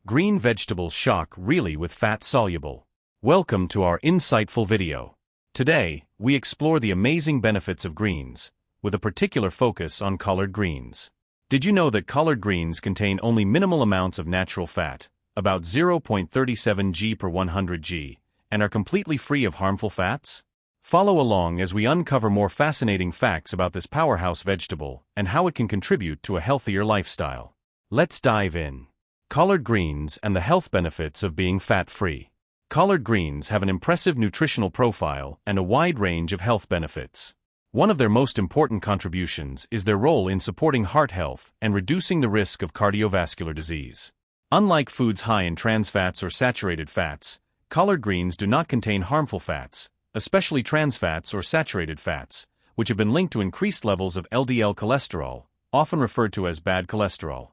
Green vegetables shock really with fat soluble. Welcome to our insightful video. Today, we explore the amazing benefits of greens, with a particular focus on collard greens. Did you know that collard greens contain only minimal amounts of natural fat, about 0.37 g per 100 g, and are completely free of harmful fats? Follow along as we uncover more fascinating facts about this powerhouse vegetable and how it can contribute to a healthier lifestyle. Let's dive in. Collard greens and the health benefits of being fat-free. Collard greens have an impressive nutritional profile and a wide range of health benefits. One of their most important contributions is their role in supporting heart health and reducing the risk of cardiovascular disease. Unlike foods high in trans fats or saturated fats, collard greens do not contain harmful fats, especially trans fats or saturated fats, which have been linked to increased levels of LDL cholesterol, often referred to as bad cholesterol.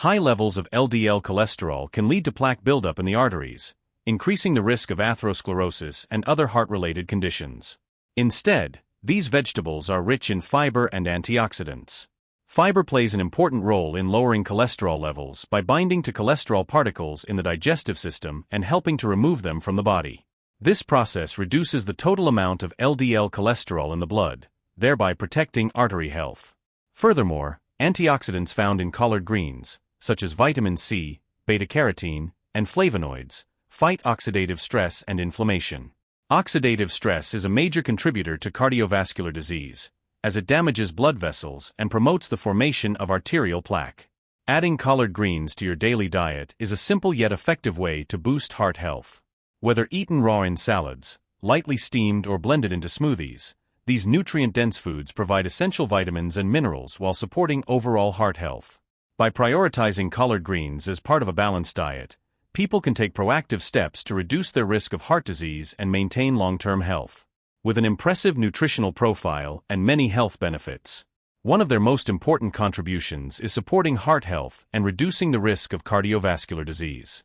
High levels of LDL cholesterol can lead to plaque buildup in the arteries, increasing the risk of atherosclerosis and other heart-related conditions. Instead, these vegetables are rich in fiber and antioxidants. Fiber plays an important role in lowering cholesterol levels by binding to cholesterol particles in the digestive system and helping to remove them from the body. This process reduces the total amount of LDL cholesterol in the blood, thereby protecting artery health. Furthermore, antioxidants found in collard greens, such as vitamin C, beta-carotene, and flavonoids, fight oxidative stress and inflammation. Oxidative stress is a major contributor to cardiovascular disease, as it damages blood vessels and promotes the formation of arterial plaque. Adding collard greens to your daily diet is a simple yet effective way to boost heart health. Whether eaten raw in salads, lightly steamed or blended into smoothies, these nutrient-dense foods provide essential vitamins and minerals while supporting overall heart health. By prioritizing collard greens as part of a balanced diet, people can take proactive steps to reduce their risk of heart disease and maintain long-term health. With an impressive nutritional profile and many health benefits, one of their most important contributions is supporting heart health and reducing the risk of cardiovascular disease.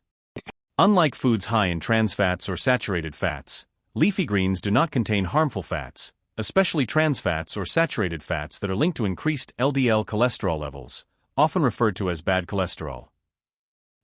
Unlike foods high in trans fats or saturated fats, leafy greens do not contain harmful fats, especially trans fats or saturated fats that are linked to increased LDL cholesterol levels, often referred to as bad cholesterol.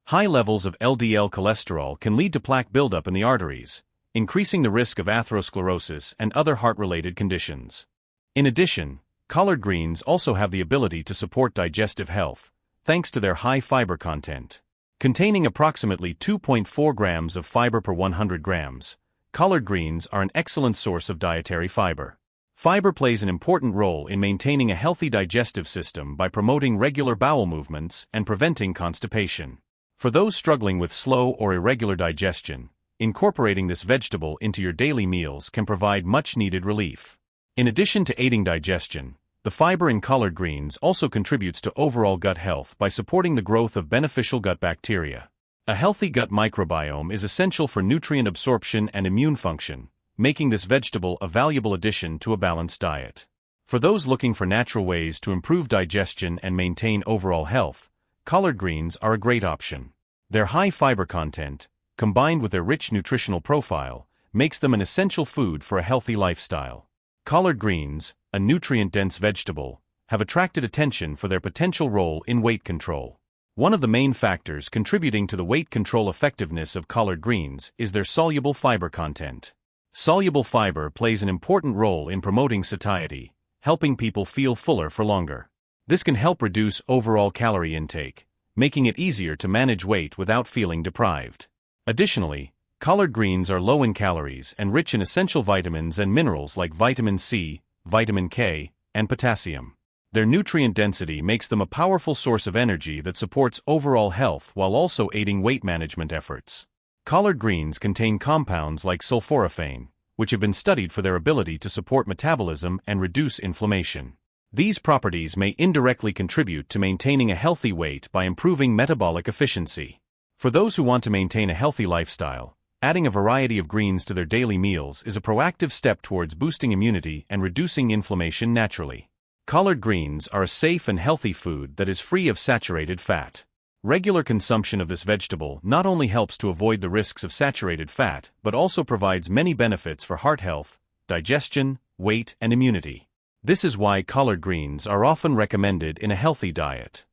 High levels of LDL cholesterol can lead to plaque buildup in the arteries, increasing the risk of atherosclerosis and other heart-related conditions. In addition, collard greens also have the ability to support digestive health, thanks to their high fiber content. Containing approximately 2.4 grams of fiber per 100 grams, collard greens are an excellent source of dietary fiber. Fiber plays an important role in maintaining a healthy digestive system by promoting regular bowel movements and preventing constipation. For those struggling with slow or irregular digestion, incorporating this vegetable into your daily meals can provide much-needed relief. In addition to aiding digestion, the fiber in collard greens also contributes to overall gut health by supporting the growth of beneficial gut bacteria. A healthy gut microbiome is essential for nutrient absorption and immune function, making this vegetable a valuable addition to a balanced diet. For those looking for natural ways to improve digestion and maintain overall health, collard greens are a great option. Their high fiber content, combined with their rich nutritional profile, makes them an essential food for a healthy lifestyle. Collard greens, a nutrient-dense vegetable, have attracted attention for their potential role in weight control. One of the main factors contributing to the weight control effectiveness of collard greens is their soluble fiber content. Soluble fiber plays an important role in promoting satiety, helping people feel fuller for longer. This can help reduce overall calorie intake, making it easier to manage weight without feeling deprived. Additionally, collard greens are low in calories and rich in essential vitamins and minerals like vitamin C, vitamin K, and potassium. Their nutrient density makes them a powerful source of energy that supports overall health while also aiding weight management efforts. Collard greens contain compounds like sulforaphane, which have been studied for their ability to support metabolism and reduce inflammation. These properties may indirectly contribute to maintaining a healthy weight by improving metabolic efficiency. For those who want to maintain a healthy lifestyle, adding a variety of greens to their daily meals is a proactive step towards boosting immunity and reducing inflammation naturally. Collard greens are a safe and healthy food that is free of saturated fat. Regular consumption of this vegetable not only helps to avoid the risks of saturated fat, but also provides many benefits for heart health, digestion, weight, and immunity. This is why collard greens are often recommended in a healthy diet.